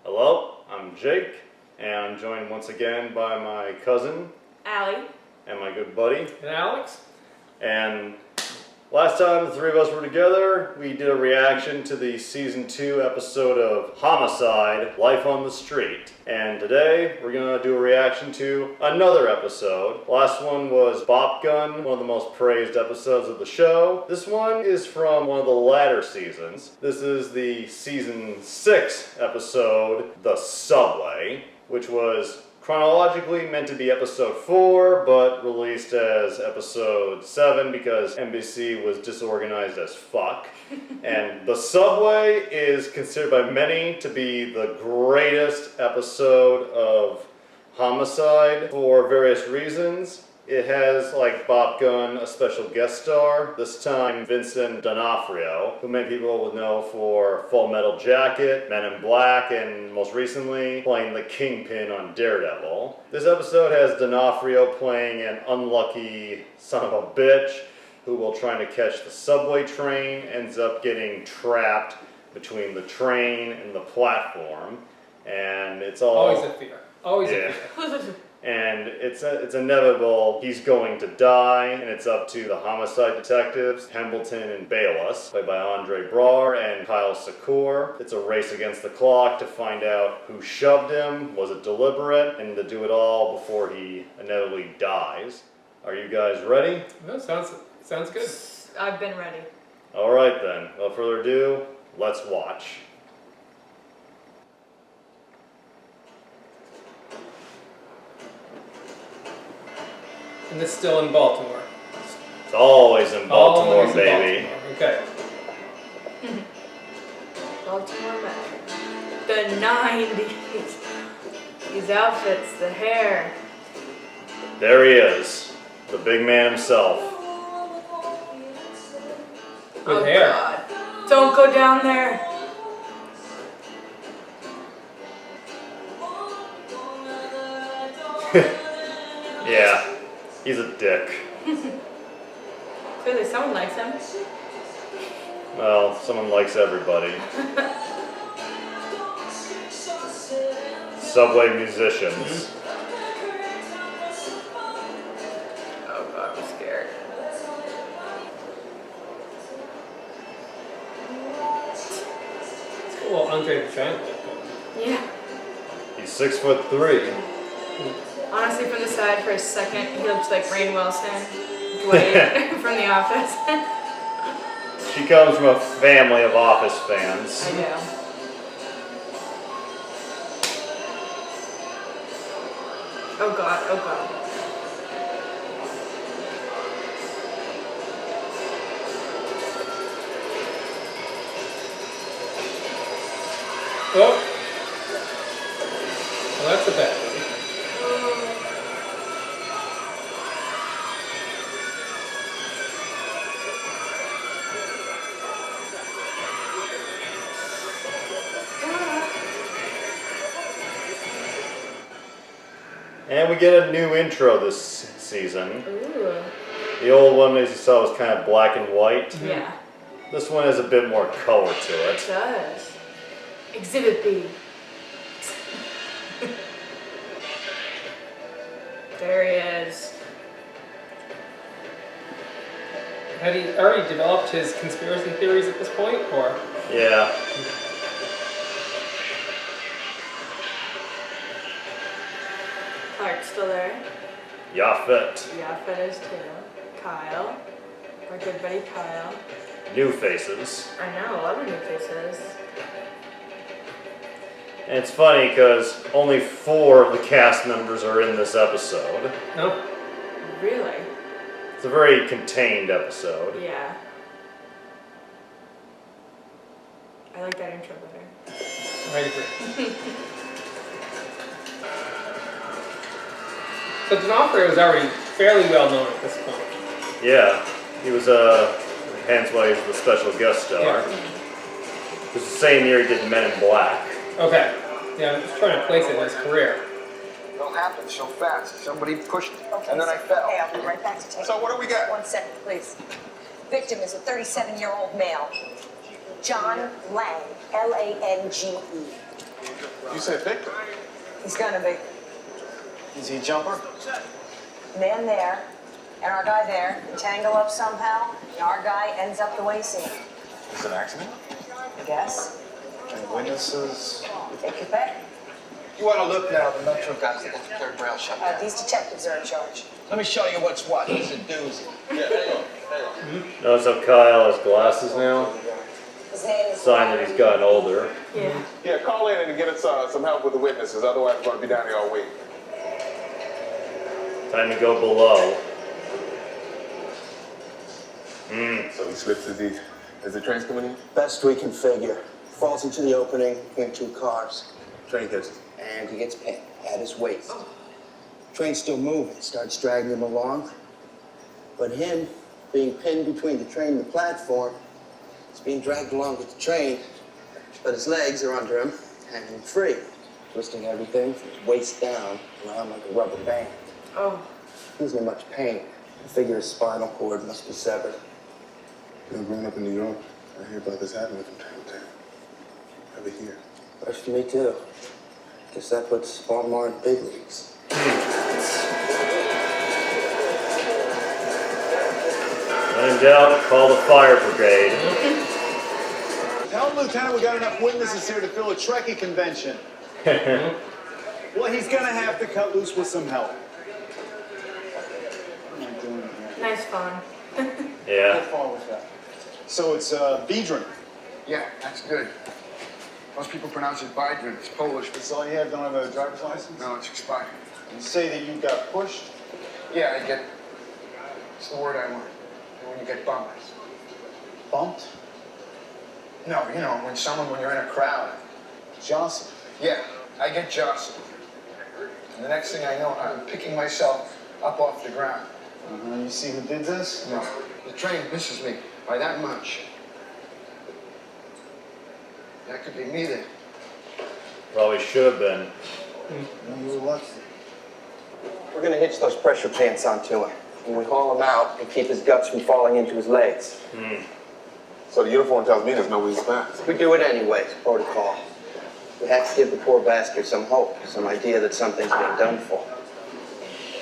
Hello, I'm Jake, and I'm joined once again by my cousin, Allie, and my good buddy, And Alex? and last time the three of us were together, we did a reaction to the Season 2 episode of Homicide, Life on the Street. And today, we're going to do a reaction to another episode. Last one was Bop Gun, one of the most praised episodes of the show. This one is from one of the latter seasons. This is the Season 6 episode, The Subway, which was chronologically meant to be episode 4, but released as episode 7 because NBC was disorganized as fuck. And The Subway is considered by many to be the greatest episode of Homicide for various reasons. It has, like Bop Gun, a special guest star, this time Vincent D'Onofrio, who many people would know for Full Metal Jacket, Men in Black, and most recently playing the Kingpin on Daredevil. This episode has D'Onofrio playing an unlucky son of a bitch who, while trying to catch the subway train, ends up getting trapped between the train and the platform. And it's all... Always a fear. Always a fear. And it's inevitable he's going to die, and it's up to the homicide detectives, Hambleton and Bayless, played by Andre Braugher and Kyle Secor. It's a race against the clock to find out who shoved him, was it deliberate, and to do it all before he inevitably dies. Are you guys ready? That sounds good. I've been ready. Alright then, without further ado, let's watch. And this is still in Baltimore. It's always in Baltimore, Always in baby. Baltimore. Okay. Baltimore Metro. The 90s. These outfits, the hair. There he is, the big man himself. With hair. God. Don't go down there. Yeah, he's a dick. Clearly someone likes him. Well, someone likes everybody. Subway musicians. Oh God, I'm scared. It's a little Andre Braugher. Yeah. He's 6'3". Honestly, from the side for a second, he looked like Rainn Wilson, Dwight from The Office. She comes from a family of Office fans. I know. Oh God, oh God. Oh. Well, that's a bad one. And we get a new intro this season. Ooh. The old one, as you saw, was kind of black and white. Yeah. This one has a bit more color to It it. does. Exhibit B. There he is. Had he already developed his conspiracy theories at this point, or? Yeah. Clark's still there. Yafet. Yafet is too. Kyle. Our good buddy Kyle. New faces. I know, a lot of new faces. And it's funny because only 4 of the cast members are in this episode. No? Really? It's a very contained episode. Yeah. I like that intro better. I agree. So D'Onofrio is already fairly well known at this point. Yeah. He was hence why he's the special guest star. Yeah. It was the same year he did Men in Black. Okay. Yeah, I'm just trying to place it in his career. It all happened so fast. Somebody pushed me, and then I fell. Okay, I'll be right back to take So what do we got? 1 second, please. Victim is a 37-year-old male, John Lang, L-A-N-G-E. You said Victor. He's gonna be. Is he a jumper? Man there, and our guy there, tangle up somehow, and our guy ends up the way he seemed. Is it an accident? I guess. Any witnesses? Take your pick. You want to look now, the Metro guys that got the third rail shut down. These detectives are in charge. Let me show you what's what. This is a doozy. Yeah, hang on. Notice how Kyle has glasses now. His name is... Sign that he's gotten older. Yeah. Yeah, call in and get us some help with the witnesses. Otherwise, we're going to be down here all week. Time to go below. So he slips as the train's coming in? Best we can figure. Falls into the opening between two cars. Train catches. And he gets pinned at his waist. Train's still moving, starts dragging him along. But him, being pinned between the train and the platform, is being dragged along with the train, but his legs are under him, hanging free, twisting everything from his waist down around like a rubber band. Oh. He isn't in much pain. I figure his spinal cord must be severed. You know, growing up in New York, I hear about this happening from time to time. Over here. First for me, too. Guess that puts Baltimore in the big leagues. When in doubt, call the fire brigade. Tell him, Lieutenant, we got enough witnesses here to fill a Trekkie convention. Well, he's gonna have to cut loose with some help. What am I doing here? Nice phone. Yeah. How far was that? So it's Biedron. Yeah, that's good. Most people pronounce it Bidron. It's Polish. That's all you have? Don't have a driver's license? No, it's expired. You say that you got pushed? Yeah, I get... It's the word I want. When you get bumped. Bumped? No, you know, when you're in a crowd. Jostled? Yeah, I get jostled. And the next thing I know, I'm picking myself up off the ground. You see who did this? No, the train misses me by that much. That could be me then. Probably should have been. You were lucky. We're gonna hitch those pressure pants onto him. When we haul him out and keep his guts from falling into his legs. So the uniform tells me there's no way he's fast. We do it anyways, protocol. We have to give the poor bastard some hope, some idea that something's being done for him.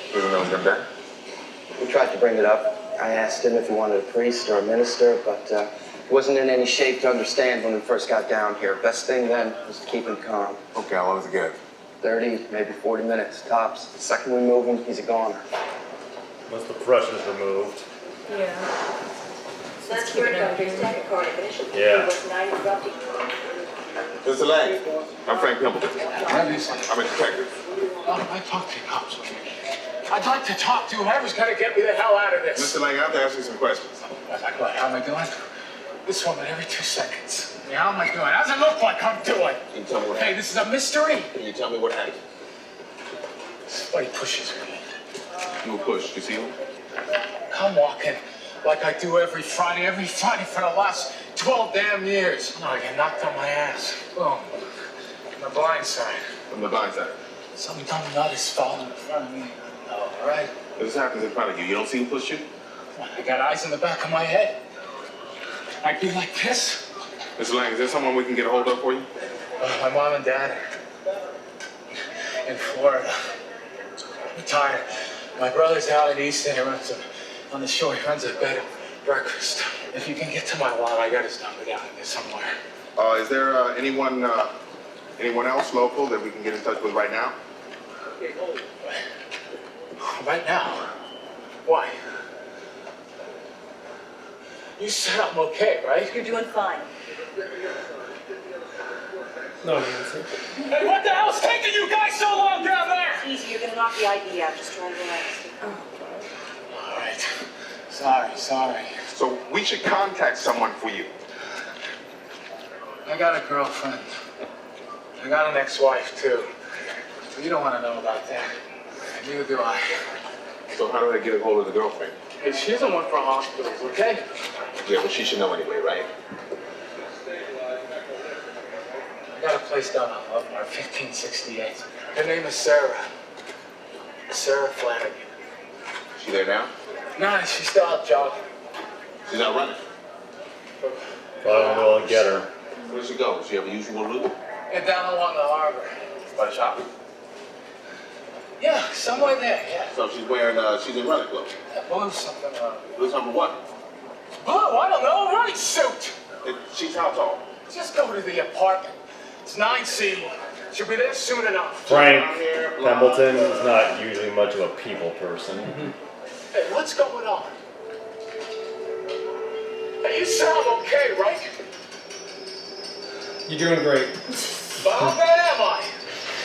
He doesn't know he's gonna die. We tried to bring it up. I asked him if he wanted a priest or a minister, but he wasn't in any shape to understand when we first got down here. Best thing then was to keep him calm. Okay, how long does it get? 30, maybe 40 minutes, tops. The second we move him, he's a goner. Once the pressure's removed. Yeah. That's keep it up. Yeah. Mr. Lang, I'm Frank Pimpleton. I'm a detective. I talked to cops. I'd like to talk to whoever's gonna get me the hell out of this. Mr. Lang, I have to ask you some questions. How am I doing? This woman every 2 seconds. Yeah, how am I doing? How's it look like I'm doing? Can you tell me what Hey, happened? this is a mystery. Can you tell me what happened? Somebody pushes me. You were pushed. You see him? I'm walking like I do every Friday for the last 12 damn years. No, I get knocked on my ass. Boom. On the blind side. From the blind side. Some dumb nut is falling in front of me. Oh, all right. This happens in front of you. You don't see him push you? I got eyes in the back of my head. I'd be like this. Mr. Lang, is there someone we can get a hold of for you? My mom and dad in Florida. Retired. My brother's out in Easton. He runs on the shore. He runs a bed and breakfast. If you can get to my lot, I got his number down in there somewhere. Is there anyone else local that we can get in touch with right now? Right now? Why? You said I'm okay, right? You're doing fine. No answer. Hey, what the hell's taking you guys so long down there? Easy, you're gonna knock the ID out. Just try to relax. All right. Sorry. So we should contact someone for you. I got a girlfriend. I got an ex-wife, too. So you don't want to know about that. And neither do I. So how do I get a hold of the girlfriend? Hey, she doesn't work for hospitals, okay? Yeah, well, she should know anyway, right? I got a place down on Lovemark, 1568. Her name is Sarah. Sarah Flanagan. She there now? Nah, she's still out jogging. She's out running. Probably won't go and get her. Where does she go? Does she have a usual route? And down along the harbor. By the shop. Yeah, somewhere there, yeah. So she's wearing, she's in running clothes. Blue something. Blue number what? Blue, I don't know, a running suit. She's how tall? Just go to the apartment. It's 9C. She'll be there soon enough. Frank Pembleton is not usually much of a people person. Hey, what's going on? Hey, you sound okay, right? You're doing great. But how bad am I?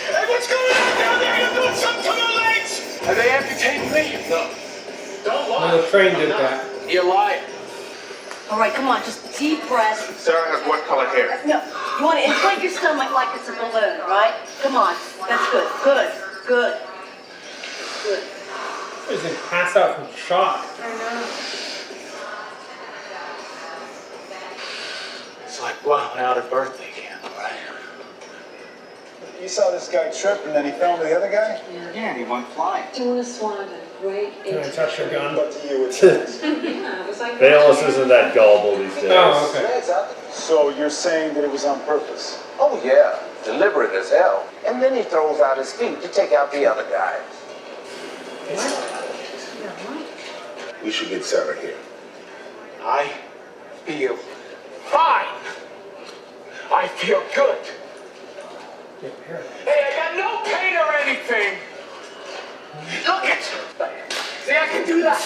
Hey, what's going on down there? You're doing something to my legs! Have they amputated me? No. Don't lie. No, the train did that. You're lying. All right, come on, just deep breath. Sarah has what color hair? No, you want to inflate your stomach like it's a balloon, right? Come on, that's good, good, good, good. He was gonna pass out from shock. I know. It's like blowing out a birthday candle, right? You saw this guy trip and then he fell into the other guy? Yeah, he went flying. Jonas wanted a great Can I touch your gun? But to you, it's his. Yeah, it was like Bayless isn't that gullible these days. Oh, okay. So you're saying that it was on purpose? Oh yeah, deliberate as hell. And then he throws out his feet to take out the other guys. We should get Sarah here. I feel fine. I feel good. Hey, I got no pain or anything. Look it. See, I can do that.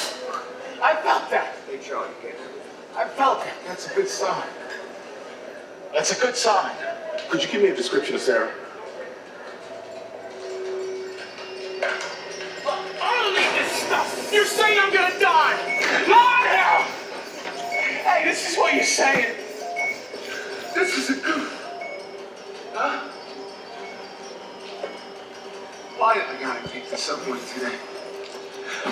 I felt that. Hey, Charlie, kid. I felt it. That's a good sign. That's a good sign. Could you give me a description of Sarah? I don't need this stuff. You're saying I'm gonna die. Not hell. Hey, this is what you're saying. This is a good. Huh? Why did I gotta take the subway today?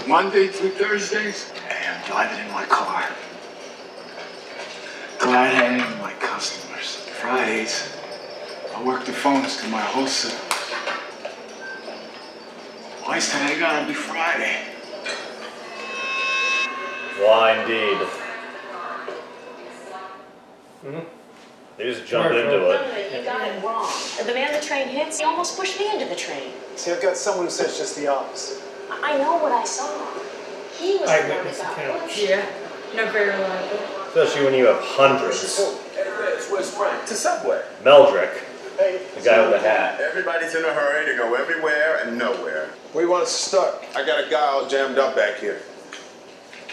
Monday through Thursdays? Hey, I'm driving in my car. Glad handing my customers. Fridays, I work the phones to my wholesale. Why's today gotta be Friday? Why indeed. They just jump into it. You got it wrong. The man the train hits, he almost pushed me into the train. See, I've got someone who says just the opposite. I know what I saw. He was the one that Eyewitness got account. pushed. Yeah. Not very reliable. Especially when you have hundreds. Where's Frank? To Subway. Meldrick, Hey, the guy with the hat. Everybody's in a hurry to go everywhere and nowhere. where you want us to start? I got a guy all jammed up back here.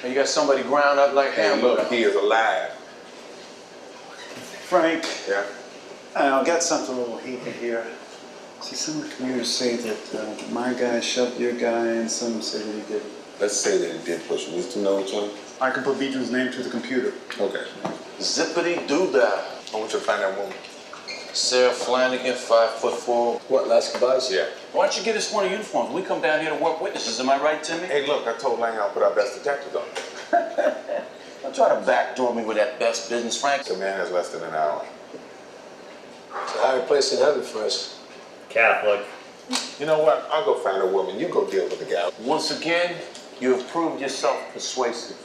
You got somebody ground up like Hey, hamburger. look, he is alive. Frank, Yeah? I'll get something a little heated here. See, some of the commuters say that my guy shoved your guy and some say that he didn't. Let's say that he did push him. These two know each other? I can put Beaton's name to the computer. Okay. Zippity doo dah. I want you to find that woman. Sarah Flanagan, 5'4". What, Las Cabas? Yeah. Why don't you get us one of uniforms? We come down here to work witnesses. Am I right, Timmy? Hey, look, I told Lang I'll put our best detectives on. Don't try to backdoor me with that best business, Frank. The man has less than an hour. It's a higher place in heaven for us. Catholic. You know what? I'll go find a woman. You go deal with the gal. Once again, you have proved yourself persuasive.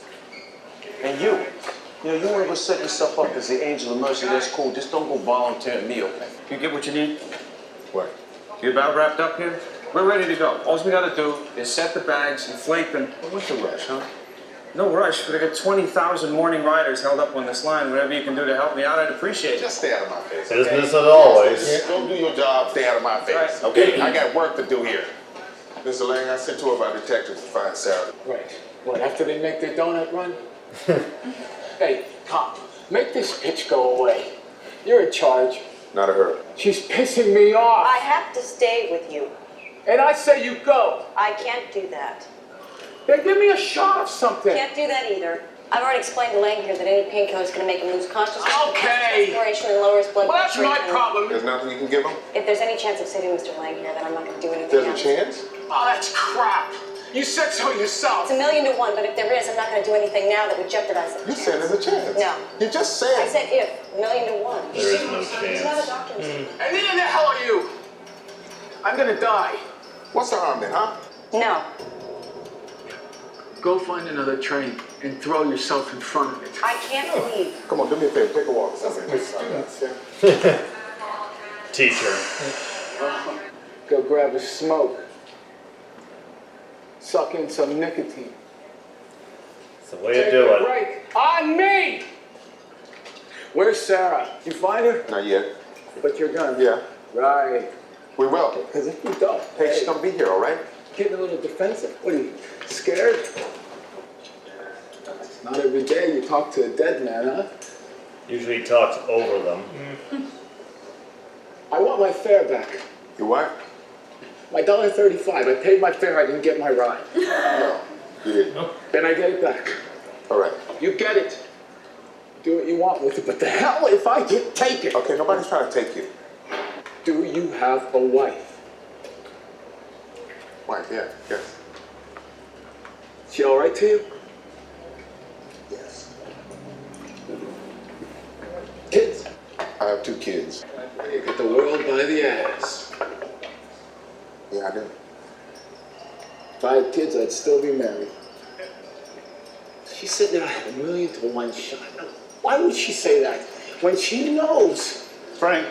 And you want to go set yourself up as the angel of mercy, that's cool. Just don't go volunteering me, okay? You get what you need? What? You about wrapped up here? We're ready to go. All we gotta do is set the bags, inflate them. What's the rush, huh? No rush, but I got 20,000 morning riders held up on this line. Whatever you can do to help me out, I'd appreciate it. Just stay out of my face. Business as always. Go do your job, stay out of my face. Right. Okay? I got work to do here. Mr. Lang, I sent two of our detectives to find Sarah. Right. What, after they make their donut run? Hey, cop, make this pitch go away. You're in charge. Not a her. She's pissing me off. I have to stay with you. And I say you go. I can't do that. Then give me a shot of something. Can't do that either. I've already explained to Lang here that any painkiller is going to make him lose consciousness. Okay. Respiration and lower his blood Well, that's pressure. my and problem. There's nothing you can give him? If there's any chance of saving Mr. Lang here, then I'm not going to do anything There's a else. chance? Oh, that's crap. You said so yourself. It's 1,000,000 to 1, but if there is, I'm not going to do anything now that would jeopardize the You said there's a chance. No. You just said. I said if, 1,000,000 to 1. There is no He's not a chance. doctor. And then the hell are you? I'm gonna die. What's the harm then, huh? No. Go find another train and throw yourself in front of it. I can't leave. Come on, do me a favor. Take a walk. teacher. Go grab a smoke. Suck in some nicotine. It's the way to do it. Break on me! Where's Sarah? You find her? Not yet. But you're gonna. Yeah. Right. We will. Because if you don't, Hey, she's gonna be here, all right? getting a little defensive. What are you, scared? Not every day you talk to a dead man, huh? Usually he talks over them. I want my fare back. You what? My $1.35. I paid my fare, I didn't get my ride. No, you didn't. Then I get it back. All right. You get it. Do what you want with it, but the hell if I get taken. Okay, nobody's trying to take you. Do you have a wife? Wife, yeah, yes. She all right to you? Yes. Kids? I have 2 kids. You get the world by the ass. Yeah, I do. If I had kids, I'd still be married. She said that I had 1,000,000 to 1 shot. Why would she say that when she knows? Frank.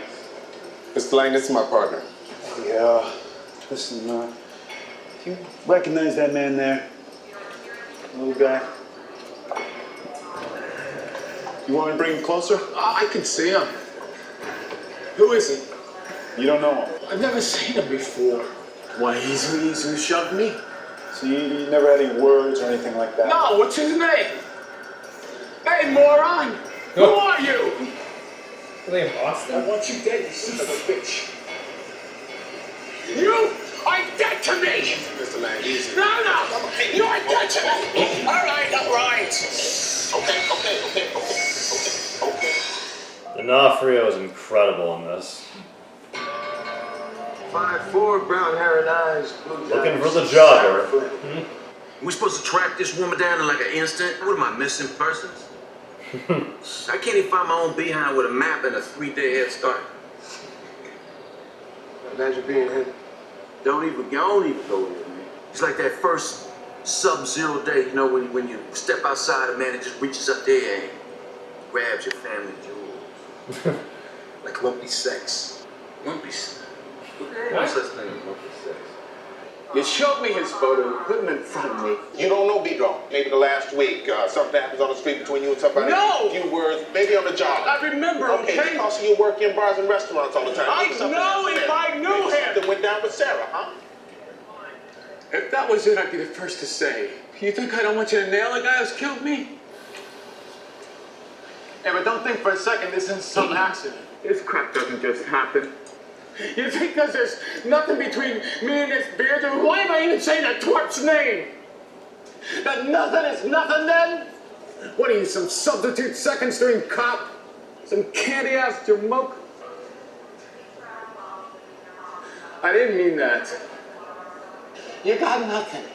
Mr. Lane, this is my partner. Yeah. Listen, do you recognize that man there? Little guy? You want me to bring him closer? I can see him. Who is he? You don't know him. I've never seen him before. Why, he's who shoved me. So you never had any words or anything like that? No, what's his name? Hey, moron! Who are you? Are they in I Boston? want you dead, you son of a bitch. You are dead to me! Mr. Lane, easy. No! You are dead to me! All right. Okay. D'Onofrio is incredible in this. 5'4", brown hair and eyes. Looking for the jogger. We supposed to track this woman down in like an instant? What am I, missing persons? I can't even find my own behind with a map and a 3-day head start. Imagine being him. Don't even go there, man. It's like that first sub-zero day, you know, when you step outside, a man, it just reaches up there and grabs your family jewels. Like lumpy sex. Lumpy sex. No such thing as lumpy sex. You showed me his photo, put him in front of me. You don't know B-Draw. Maybe the last week, something happens on the street between you and somebody. No! A few words, maybe on the job. I remember, Okay, because you work in bars and restaurants all the time. I Maybe something know happened if there. I knew Maybe him. something went down with Sarah, huh? If that was it, I'd be the first to say. You think I don't want you to nail the guy who's killed me? Yeah, but don't think for a second this isn't some accident. This crap doesn't just happen. You think because there's nothing between me and this beard, then why am I even saying that twerp's name? That nothing is nothing then? What are you, some substitute second string cop? Some candy-ass jamoke? I didn't mean that. You got nothing.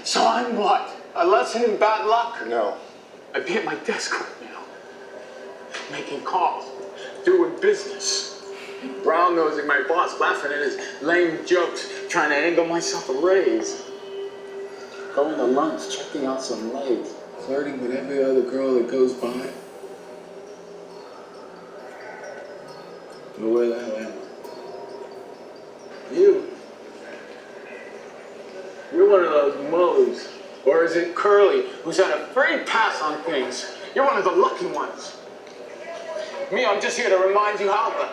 So I'm what? A lesson in bad luck? No. I'd be at my desk right now, making calls, doing business. Brown-nosing my boss, laughing at his lame jokes, trying to angle myself a raise. Going to lunch, checking out some legs, flirting with every other girl that goes by. But where the hell am I? You're one of those moles. Or is it Curly, who's had a free pass on things? You're one of the lucky ones. Me, I'm just here to remind you how the...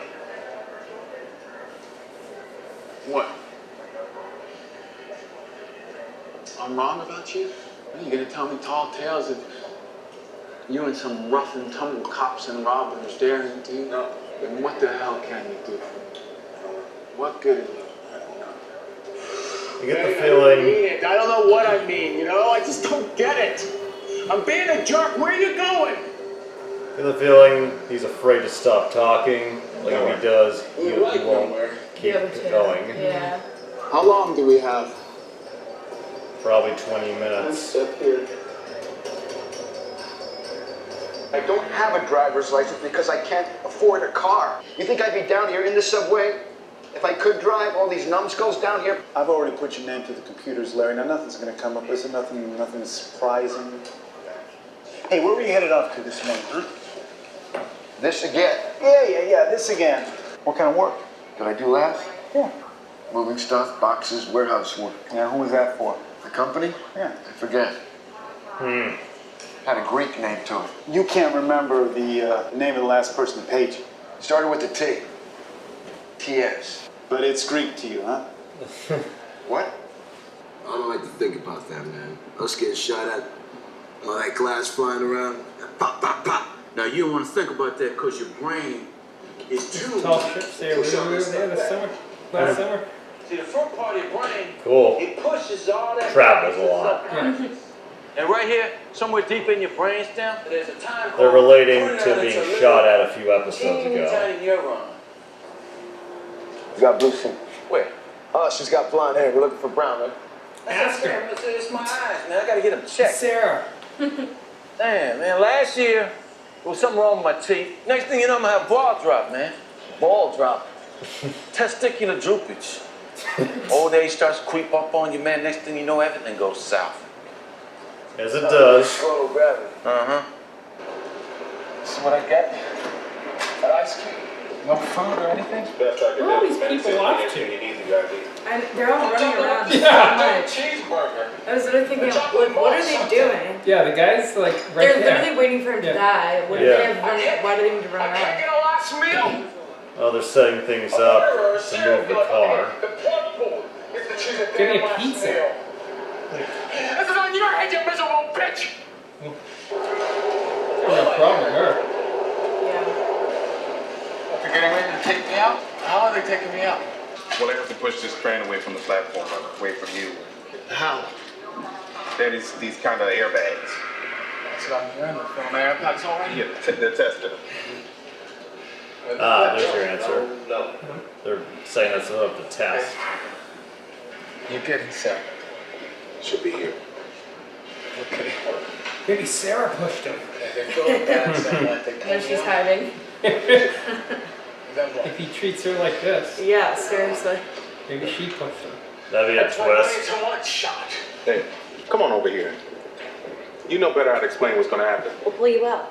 What? I'm wrong about you? Are you gonna tell me tall tales of you and some rough and tumble cops and robbers daring to? No. Then what the hell can you do for me? What good is it? You get the I feeling. don't know what I mean, you know? I just don't get it. I'm being a jerk. Where are you going? You get the feeling he's afraid to stop talking. Like if he does, he won't keep going. Yeah. How long do we have? Probably 20 minutes. Step here. I don't have a driver's license because I can't afford a car. You think I'd be down here in the subway? If I could drive all these numbskulls down here? I've already put your name through the computers, Larry. Now nothing's gonna come up. Is it nothing surprising? Hey, where were you headed off to this morning, huh? This again. Yeah, this again. What kind of work? Did I do last? Yeah. Moving stuff, boxes, warehouse work. Yeah, who was that for? The company? Yeah. I forget. Had a Greek name to it. You can't remember the name of the last person that paid you. Started with a T. P.S. But it's Greek to you, huh? What? I don't like to think about that, man. Us getting shot at, all that glass flying around, pop, pop, pop. Now, you don't want to think about that because your brain is too... Tall ships there, we were there this summer, last summer. See, the front part of your brain, Cool. it pushes all that... Travels a lot. Yeah. And right here, somewhere deep in your brainstem, there's a time They're called relating putting to out being into shot little at a few episodes teeny ago. tiny neuron. You got blue skin. Where? Oh, she's got blonde hair. We're looking for brown, right? Ask her. It's my eyes, man. I gotta get them checked. Sarah. Damn, man. Last year, there was something wrong with my teeth. Next thing you know, I'm gonna have ball drop, man. Ball drop. Testicular droopage. Old age starts to creep up on you, man. Next thing you know, everything goes south. As it does. Control gravity. Uh-huh. This is what I get. An ice cream. No food or anything? All these people off to. And they're all running around so much. Cheeseburger. I was literally thinking, like, what are they doing? Yeah, the guy's like right They're there. literally waiting for him to Yeah. die. What do Yeah. they have running? Why do they need to run I can't around? get a last meal. Oh, they're setting things up to move the car. The plug pool. It's the cheese and Give me a last pizza. meal. This is on your head, you miserable bitch. No problem with her. Yeah. They're getting ready to take me out? How are they taking me out? Well, they have to push this train away from the platform, away from you. How? There is these kind of airbags. That's what I'm hearing. They're filling AirPods already? Yeah, they're tested. Ah, there's your answer. They're saying that's up to test. You're kidding, sir. Should be here. Okay. Maybe Sarah pushed him. They're filling bags and that they There she's hiding. Then what? If he treats her like this, Yeah, seriously. maybe she pushed him. That'd be a That's my money twist. to one shot. Hey, come on over here. You know better how to explain what's going to happen. We'll pull you out.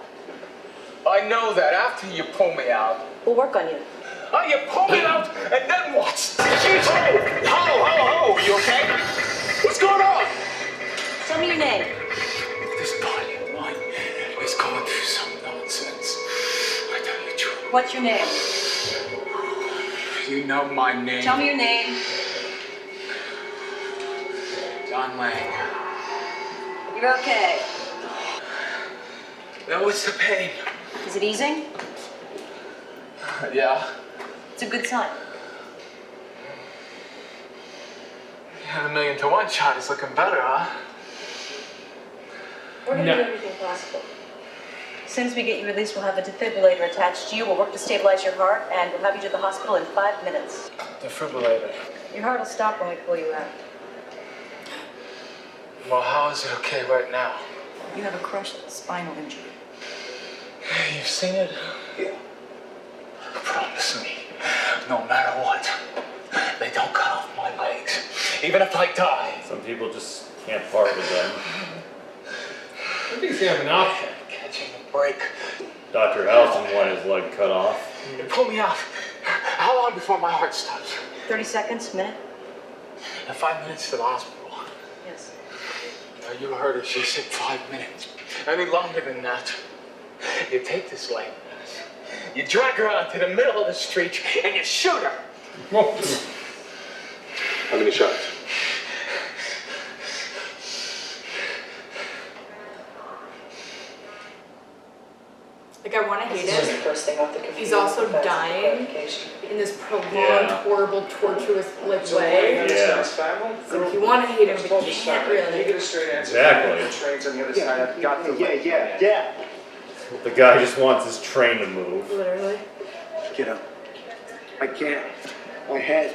I know that after you pull me out. We'll work on you. Oh, you pull me out, and then what? Ho, you okay? What's going on? Tell me your name. This body of mine is going through some nonsense. I tell you the truth. What's your name? You know my name. Tell me your name. John Lang. You're okay. Now what's the pain? Is it easing? Yeah. It's a good sign. Yeah, the 1,000,000-to-1 shot is looking better, huh? We're gonna No. do everything possible. As soon as we get you released, we'll have a defibrillator attached to you. We'll work to stabilize your heart, and we'll have you to the hospital in 5 minutes. Defibrillator. Your heart will stop when we pull you out. Well, how is it okay right now? You have a crushed spinal injury. You've seen it? Yeah. Promise me, no matter what, they don't cut off my legs. Even if I die. Some people just can't part with them. I think he's gonna have an option. Catching a break. Dr. Houston wanted his leg cut off. You pull me out. How long before my heart stops? 30 seconds, minute? And 5 minutes to the hospital. Yes. Now, you heard her. She said 5 minutes. Any longer than that. You take this lady, you drag her out to the middle of the street, and you shoot her. How many shots? Like, I want to hate him. First thing off the computer. He's also dying in this prolonged, Yeah. horrible, tortuous like way. Yeah. So you want to hate him, but you can't really. Exactly. Yeah. The guy just wants his train to move. Literally. Get up. I can't. My head.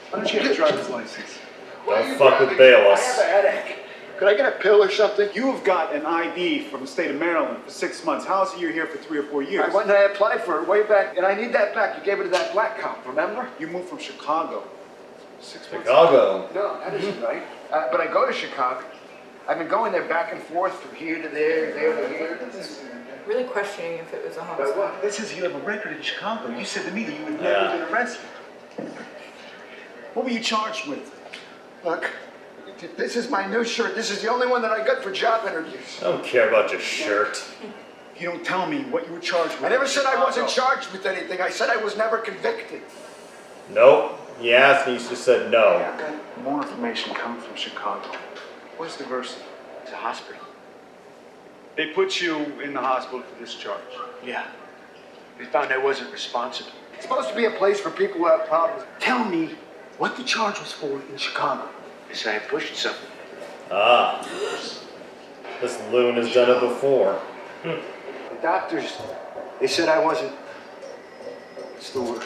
Why don't you get a driver's license? Don't fuck with Bayless. I have a headache. Could I get a pill or something? You have got an ID from the state of Maryland for 6 months. How is it you're here for 3 or 4 years? When I applied for it way back, and I need that back. You gave it to that black cop, remember? You moved from Chicago 6 months. Chicago. No, that isn't right. But I go to Chicago. I've been going there back and forth from here to there, there to here. really questioning if it was a But homicide. what? This is, you have a record in Chicago. You said to me that you had never been arrested. What were you charged with? Look, this is my new shirt. This is the only one that I got for job interviews. I don't care about your shirt. You don't tell me what you were charged with. I never said I wasn't charged with anything. I said I was never convicted. Nope. He asked and you just said no. I got more information coming from Chicago. Where's diversity? It's a hospital. They put you in the hospital for this charge. Yeah. They found I wasn't responsible. It's supposed to be a place for people who have problems. Tell me what the charge was for in Chicago. They said I pushed something. Ah. This loon has done it before. The doctors, they said I wasn't, what's the word,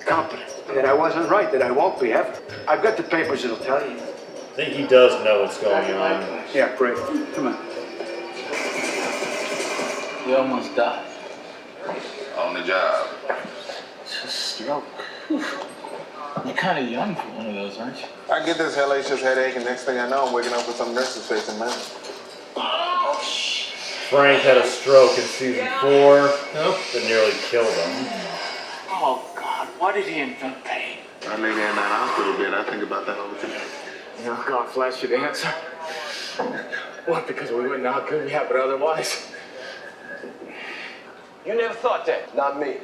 competent. That I wasn't right, that I won't be ever. I've got the papers that'll tell you. I think he does know what's going on. Yeah, great. Come on. You almost died. On the job. It's a stroke. You're kind of young for one of those, aren't you? I get this hellacious headache, and next thing I know, I'm waking up with some nurse's face in my mouth. Frank had a stroke in season 4 that nearly killed him. Oh, God, why did he invent pain? I lay there in that hospital bed, I think about that all the time. You know, God flashed you the answer. What, because we wouldn't know how good we have, but otherwise? You never thought that? Not me.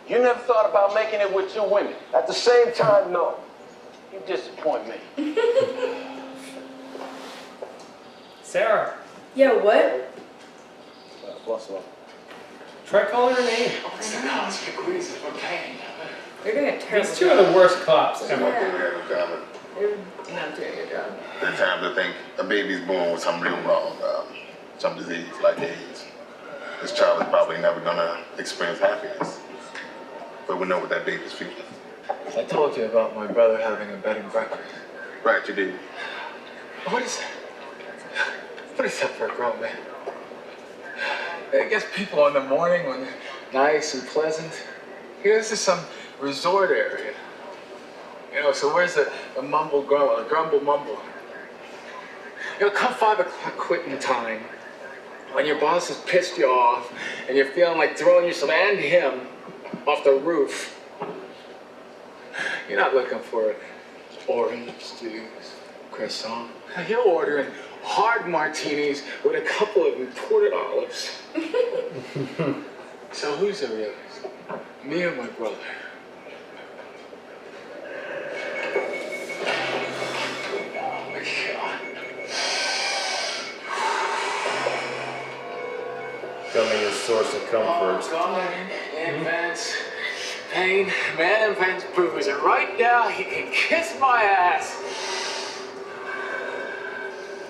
You never thought about making it with 2 women? At the same time, no. You disappoint me. Sarah. Yeah, what? What's up? Try calling her name. They're doing a terrible These two are the worst cops ever. They're not doing a good job. There are times I think a baby's born with something real wrong, some disease like AIDS. This child is probably never gonna experience happiness, but we know what that baby's feeling. I told you about my brother having a bed and breakfast. Right, you did. What is that for a grown man? I guess people in the morning when they're nice and pleasant. Here, this is some resort area. You know, so where's the mumble grumble mumble? You know, come 5 o'clock quitting time, when your boss has pissed you off, and you're feeling like throwing yourself and him off the roof. You're not looking for orange juice, croissant. You're ordering hard martinis with a couple of imported olives. So who's the realist? Me or my brother? Oh my God. Becoming his source of comfort. Oh, God invents pain. Man invents booze. And right now, he can kiss my ass.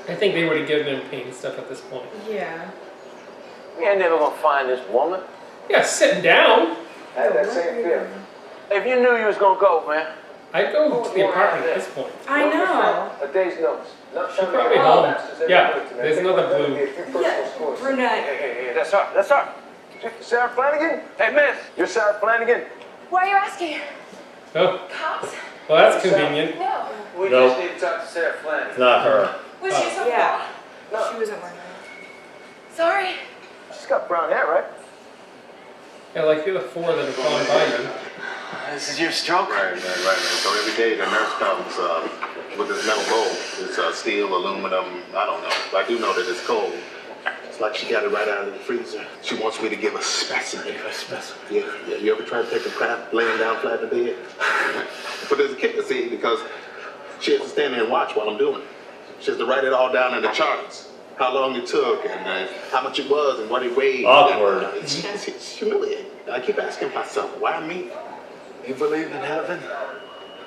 I think they would have given him pain stuff at this point. Yeah. We ain't never gonna find this woman. Yeah, sitting down. I had that same feeling. If you knew you was gonna go, man. I'd go to the apartment at this point. I know. A day's notice. She's probably home. Yeah, there's another blue. Yeah, brunette. Hey, that's her. That's her. Sarah Flanagan? Hey, miss. You're Sarah Flanagan? Why are you asking? Oh, Cops? well, that's convenient. No. We Nope. just need to talk to Sarah Flanagan. It's not her. Was she so Yeah. No. She wasn't wearing that. Sorry. She's got brown hair, right? Yeah, like you're the 4 that have gone by you. This is your stroke? Right. So every day the nurse comes with this metal bowl. It's steel, aluminum, I don't know. But I do know that it's cold. It's like she got it right out of the freezer. She wants me to give a specimen. Yeah. You ever try to take a crap laying down flat in the bed? But there's a kicker, see, because she has to stand there and watch while I'm doing it. She has to write it all down in the charts. How long it took, and how much it was, and what it weighed. Awkward. It's humiliating. I keep asking myself, why me? You believe in heaven?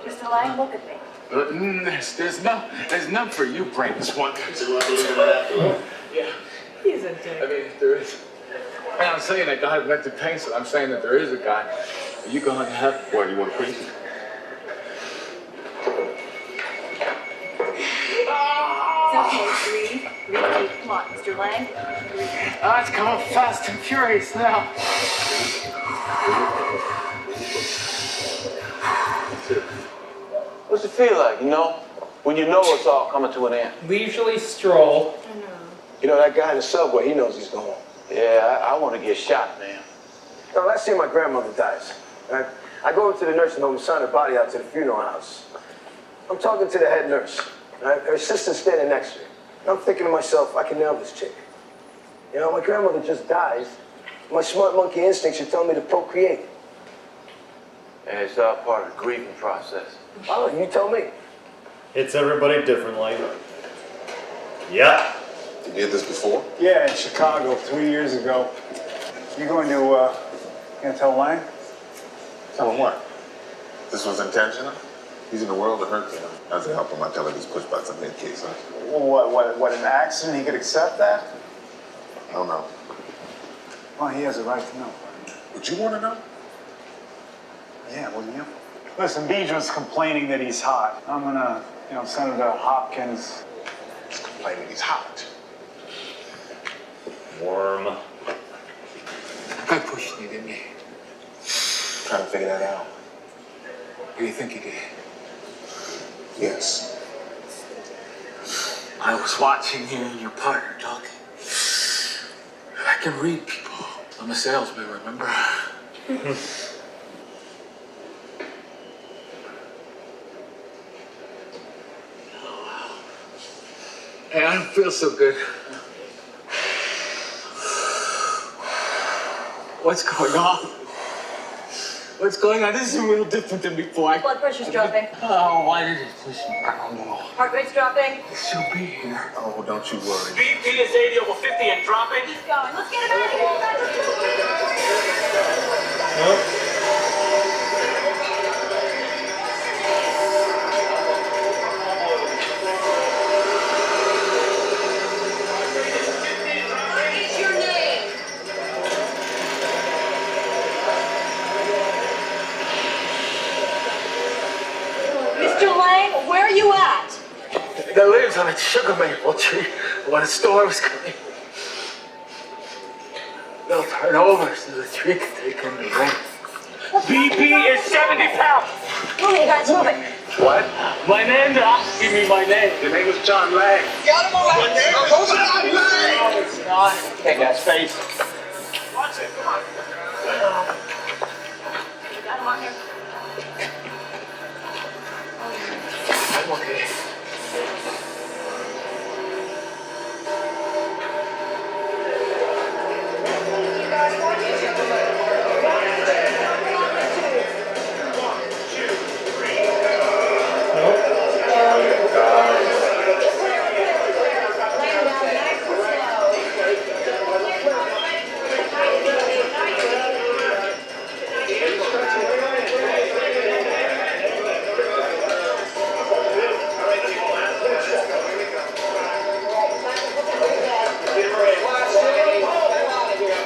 Just a lying look at me. There's none for you, brainless one. So I believe in that. Yeah. He's a I dick. mean, there is. And I'm saying that God invented pain, so I'm saying that there is a God. Are you going to heaven? Why, you want to preach? It's okay, breathe. Come on, Mr. Lang. It's coming fast and furious now. What's it feel like, you know? When you know it's all coming to an end. Leisurely stroll. I know. You know, that guy in the subway, he knows he's going. Yeah, I want to get shot, man. The last year my grandmother dies. I go over to the nursing home and sign her body out to the funeral house. I'm talking to the head nurse. Her assistant's standing next to her. And I'm thinking to myself, I can nail this chick. You know, my grandmother just dies. My smart monkey instincts are telling me to procreate. And it's all part of the grieving process. Oh, you tell me. Hits everybody differently. Yeah. You did this before? Yeah, in Chicago 3 years ago. You going to tell Lang? Tell him what? This was intentional? He's in the world of hurt him. How's it help him? I tell him he's pushed by some head case, huh? What, an accident? He could accept that? I don't know. Well, he has a right to know. Would you want to know? Yeah, wouldn't you? Listen, Beedra's complaining that he's hot. I'm gonna, send him to Hopkins. He's complaining he's hot. Worm. I pushed you, didn't you? Trying to figure that out. What do you think you did? Yes. I was watching you and your partner, Doc. I can read people. I'm a salesman, remember? Hey, I don't feel so good. What's going on? What's going on? This is real different than before. Blood pressure's dropping. Oh, why did it push me down? Heart rate's dropping. She'll be here. Oh, don't you worry. BP is 80 over 50 and dropping. Keep going. Let's get him out of here. Nope. Mr. Lang, where are you at? The leaves on a sugar maple tree when a storm is coming. They'll turn over so the tree can take in the rain. BP is 70 pounds. Moving, guys, moving. What? My name, Doc. Give me my name. Your name is John Lang. Got him all Your name is John Lang. No, it's not. Take that space. Watch it, come on. You got him on here. I'm okay.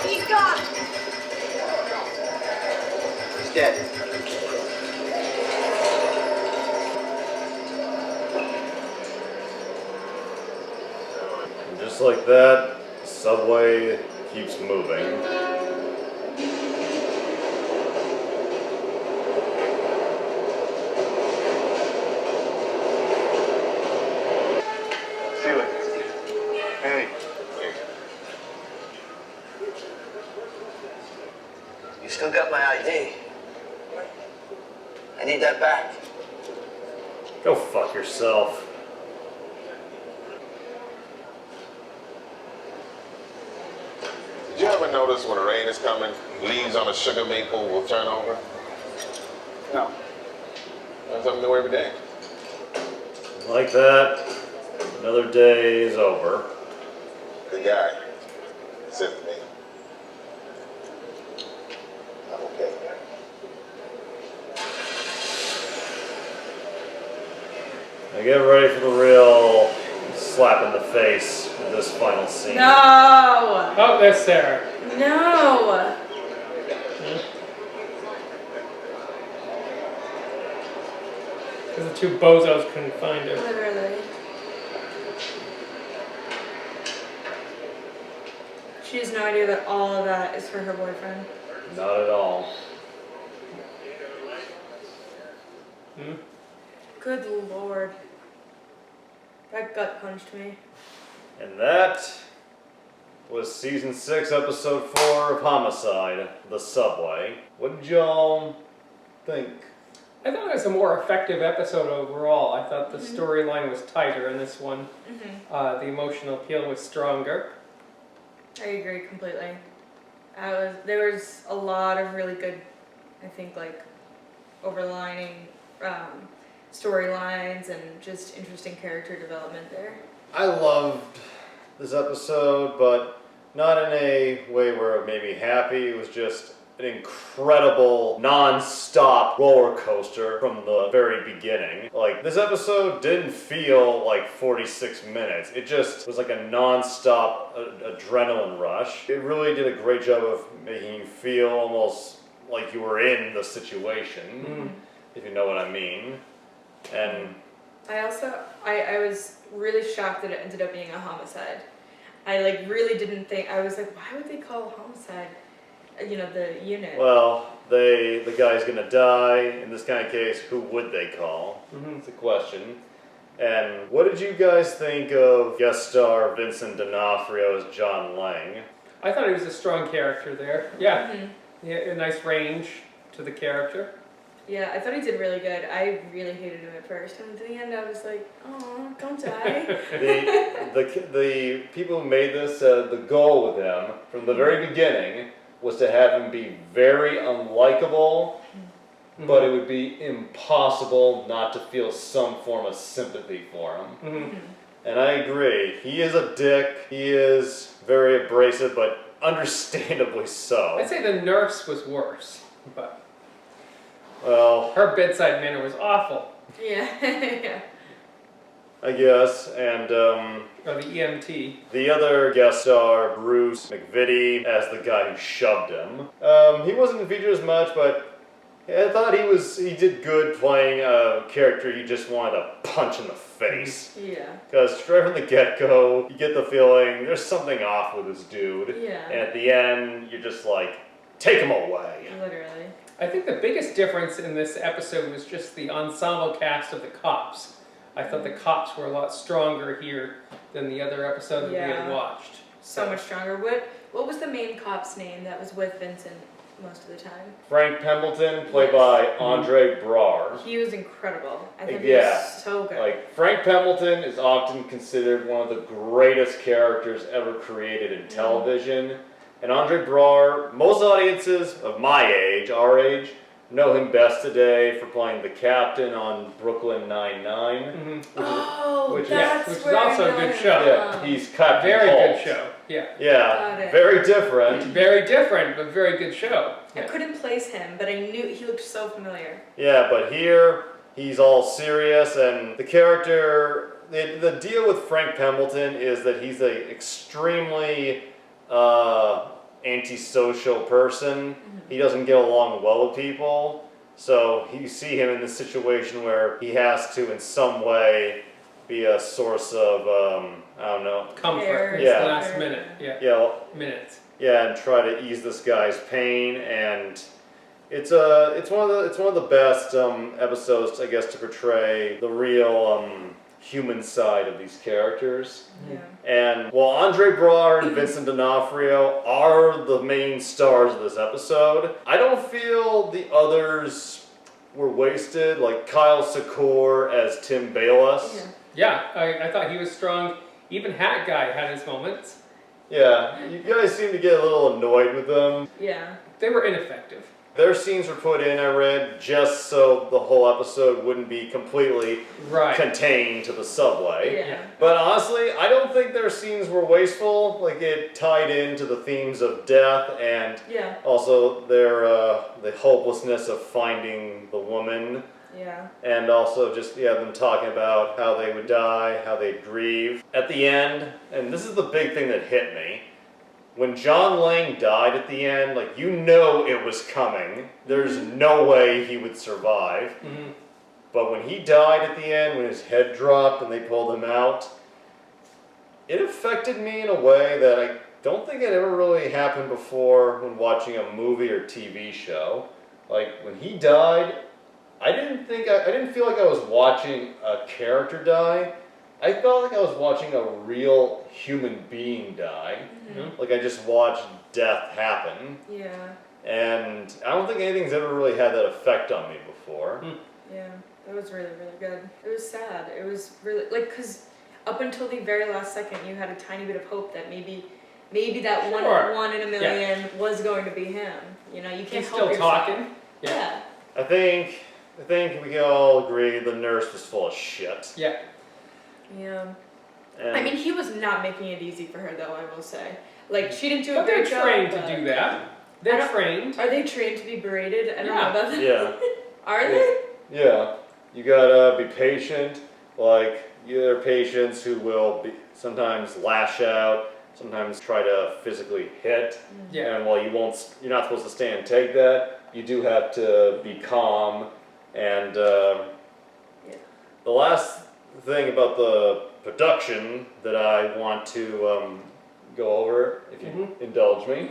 He's gone. He's dead. And just like that, the subway keeps moving. Felix. Hey. You still got my ID. I need that back. Go fuck yourself. Did you ever notice when the rain is coming, leaves on a sugar maple will turn over? No. That's something new every day. Like that, another day is over. The guy said to me, I'm okay. Now get ready for the real slap in the face of this final scene. No! Oh, there's Sarah. No! Because the two bozos couldn't find her. Literally. She has no idea that all of that is for her boyfriend. Not at all. Hmm? Good lord. That gut punched me. And that was Season 6, Episode 4 of Homicide, The Subway. What did y'all think? I thought it was a more effective episode overall. I thought the storyline was tighter in this one. The emotional appeal was stronger. I agree completely. There was a lot of really good, I think, like, overlining storylines and just interesting character development there. I loved this episode, but not in a way where it made me happy. It was just an incredible, non-stop roller coaster from the very beginning. Like, this episode didn't feel like 46 minutes. It just was like a non-stop adrenaline rush. It really did a great job of making you feel almost like you were in the situation, if you know what I mean. And I was really shocked that it ended up being a homicide. I really didn't think, I was like, why would they call it homicide? The unit. well, the guy's gonna die. In this kind of case, who would they call? It's a question. And what did you guys think of guest star Vincent D'Onofrio as John Lang? I thought he was a strong character there. Yeah. Yeah, a nice range to the character. Yeah, I thought he did really good. I really hated him at first. And at the end, I was like, oh, don't die. the people who made this, the goal with him from the very beginning was to have him be very unlikable, but it would be impossible not to feel some form of sympathy for him. And I agree. He is a dick. He is very abrasive, but understandably so. I'd say the nurse was worse, but well, her bedside manner was awful. Yeah, yeah. I guess, and or the EMT. The other guest star, Bruce McVitie, as the guy who shoved him. He wasn't featured as much, but I thought he did good playing a character you just wanted to punch in the face. Yeah. Because straight from the get-go, you get the feeling there's something off with this dude. Yeah. And at the end, you're just like, take him away. Literally. I think the biggest difference in this episode was just the ensemble cast of the cops. I thought the cops were a lot stronger here than the other episode that we had watched. So much stronger. What was the main cop's name that was with Vincent most of the time? Frank Pembleton, played by Andre Braugher. He was incredible. I think he was so good. Like, Frank Pembleton is often considered one of the greatest characters ever created in television. And Andre Braugher, most audiences of my age, our age, know him best today for playing the captain on Brooklyn Nine-Nine. Which is also a good show. Yeah, he's Captain Very Holt. good show. Yeah. Yeah, very different. Very different, but very good show. I couldn't place him, but I knew he looked so familiar. Yeah, but here, he's all serious, and the character, the deal with Frank Pembleton is that he's an extremely antisocial person. He doesn't get along well with people, so you see him in this situation where he has to in some way be a source of I don't know, comfort. Yeah, The last minute. Minutes. Yeah, and try to ease this guy's pain. And it's one of the best episodes, I guess, to portray the real human side of these characters. Yeah. And while Andre Braugher and Vincent D'Onofrio are the main stars of this episode, I don't feel the others were wasted, like Kyle Secor as Tim Bayless. Yeah, I thought he was strong. Even Hat Guy had his moments. Yeah, you guys seem to get a little annoyed with them. Yeah. They were ineffective. Their scenes were put in, I read, just so the whole episode wouldn't be completely contained to the subway. Yeah. But honestly, I don't think their scenes were wasteful. Like, it tied into the themes of death and also the hopelessness of finding the woman. Yeah. And also just, them talking about how they would die, how they'd grieve. At the end, and this is the big thing that hit me, when John Lang died at the end, like, you know it was coming. There's no way he would survive. But when he died at the end, when his head dropped and they pulled him out, it affected me in a way that I don't think it ever really happened before when watching a movie or TV show. Like, when he died, I didn't feel like I was watching a character die. I felt like I was watching a real human being die. Mhm. Like I just watched death happen. Yeah. And I don't think anything's ever really had that effect on me before. Yeah, that was really, really good. It was sad. It was really, like, because up until the very last second, you had a tiny bit of hope that maybe that one in a million was going to be him. You know, you can't He's help still yourself. talking. Yeah. I think we can all agree the nurse was full of shit. Yeah. Yeah. And I mean, he was not making it easy for her, though, I will say. Like, she didn't do a But they're great job. trained to do that. They're trained. Are they trained to be berated? I don't know about that. Yeah. Are they? Yeah. You gotta be patient. Like, there are patients who will sometimes lash out, sometimes try to physically hit. Yeah. And while you're not supposed to stand and take that, you do have to be calm. And the last thing about the production that I want to go over, if you indulge me.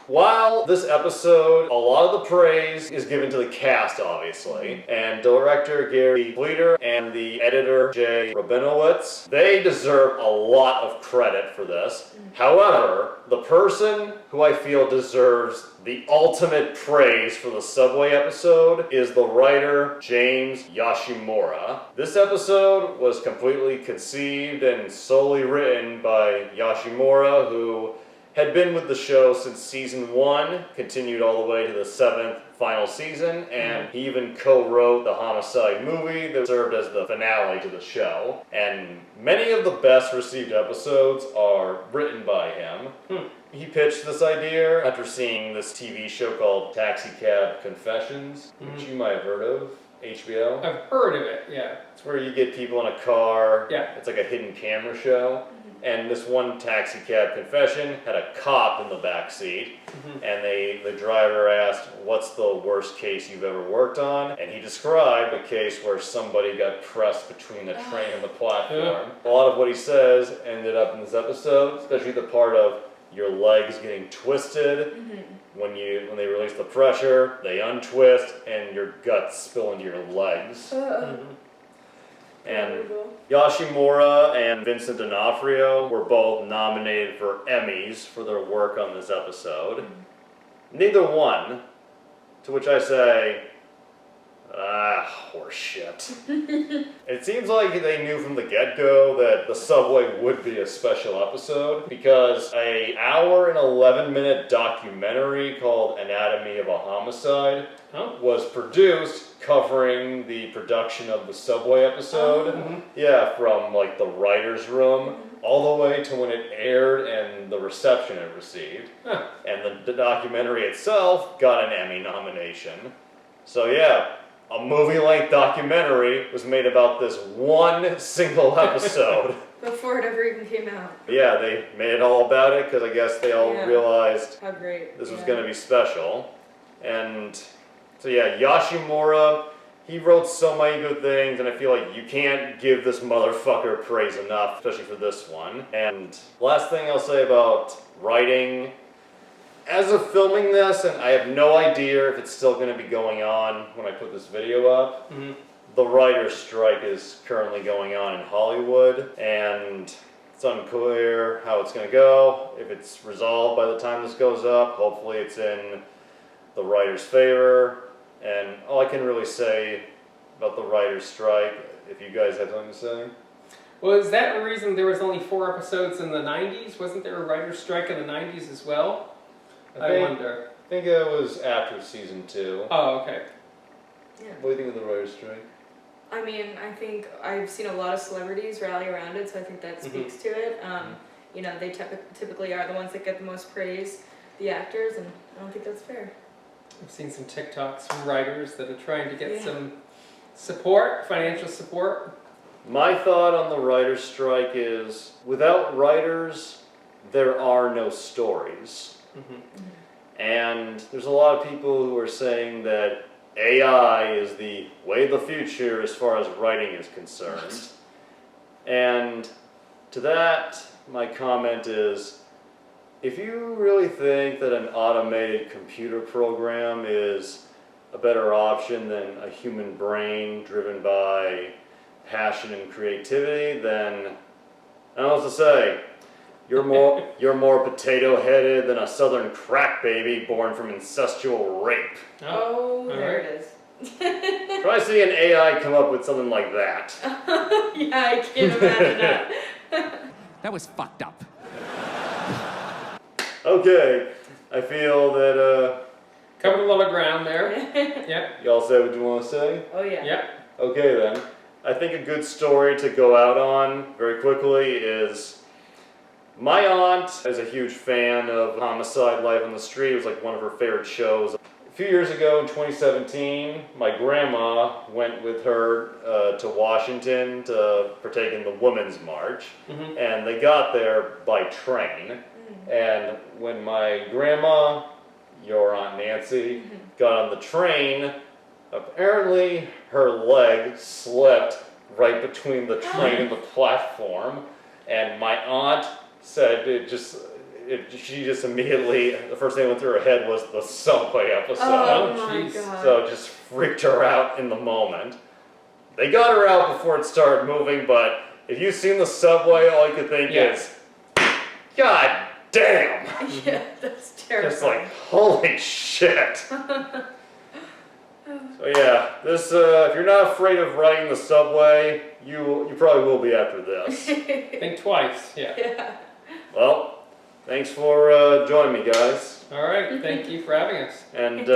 While this episode, a lot of the praise is given to the cast, obviously, and director Gary Fleeter and the editor Jay Rabinowitz, they deserve a lot of credit for this. However, the person who I feel deserves the ultimate praise for the Subway episode is the writer James Yoshimura. This episode was completely conceived and solely written by Yoshimura, who had been with the show since season 1, continued all the way to the 7th final season, and he even co-wrote the Homicide movie that served as the finale to the show. And many of the best received episodes are written by him. He pitched this idea after seeing this TV show called Taxi Cab Confessions, which you might have heard of, HBO. I've heard of it, yeah. It's where you get people in a car. Yeah. It's like a hidden camera show. And this one Taxi Cab Confession had a cop in the back seat, and the driver asked, "What's the worst case you've ever worked on?" And he described a case where somebody got pressed between the train and the platform. A lot of what he says ended up in this episode, especially the part of your legs getting twisted. When they release the pressure, they untwist, and your guts spill into your legs. And Yoshimura and Vincent D'Onofrio were both nominated for Emmys for their work on this episode. Neither one, to which I say, horseshit. It seems like they knew from the get-go that the Subway would be a special episode, because an hour and 11-minute documentary called Anatomy of a Homicide was produced covering the production of the Subway episode. Yeah, from like the writer's room all the way to when it aired and the reception it received. And the documentary itself got an Emmy nomination. So yeah, a movie-length documentary was made about this one single episode. Before it ever even came out. Yeah, they made it all about it because I guess they all realized how great this was going to be special. And so yeah, Yoshimura, he wrote so many good things, and I feel like you can't give this motherfucker praise enough, especially for this one. And last thing I'll say about writing, as of filming this, and I have no idea if it's still going to be going on when I put this video up, the writer's strike is currently going on in Hollywood, and it's unclear how it's going to go. If it's resolved by the time this goes up, hopefully it's in the writer's favor. And all I can really say about the writer's strike, if you guys have something to say. Well, is that a reason there was only 4 episodes in the 90s? Wasn't there a writer's strike in the 90s as well? I wonder. I think it was after season 2. Oh, okay. Yeah. What do you think of the writer's strike? I mean, I think I've seen a lot of celebrities rally around it, so I think that speaks to it. You know, they typically are the ones that get the most praise, the actors, and I don't think that's fair. I've seen some TikToks from writers that are trying to get some support, financial support. My thought on the writer's strike is, without writers, there are no stories. And there's a lot of people who are saying that AI is the way of the future as far as writing is concerned. And to that, my comment is, if you really think that an automated computer program is a better option than a human brain driven by passion and creativity, then I don't know what to say. You're more potato-headed than a southern crack baby born from incestual rape. Oh, there it is. Try seeing an AI come up with something like that. Yeah, I can't imagine that. That was fucked up. Okay, I feel that covered a lot of ground there. Yep. Y'all say what you want to say? Oh yeah. Yep. Okay then. I think a good story to go out on very quickly is my aunt is a huge fan of Homicide: Life on the Street. It was like one of her favorite shows. A few years ago in 2017, my grandma went with her to Washington to partake in the Women's March, and they got there by train. And when my grandma, your Aunt Nancy, got on the train, apparently her leg slipped right between the train and the platform, and my aunt said she just immediately, the first thing that went through her head was the Subway episode. Oh my God. So it just freaked her out in the moment. They got her out before it started moving, but if you've seen the Subway, all you could think is, God damn! Yeah, that's terrible. It's like, holy shit! So yeah, this if you're not afraid of riding the Subway, you probably will be after this. Think twice, yeah. Well, thanks for joining me, guys. All right, thank you for having us. And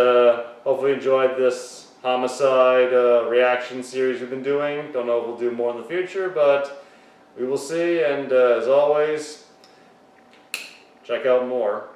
hopefully enjoyed this Homicide reaction series we've been doing. Don't know if we'll do more in the future, but we will see. And as always, check out more.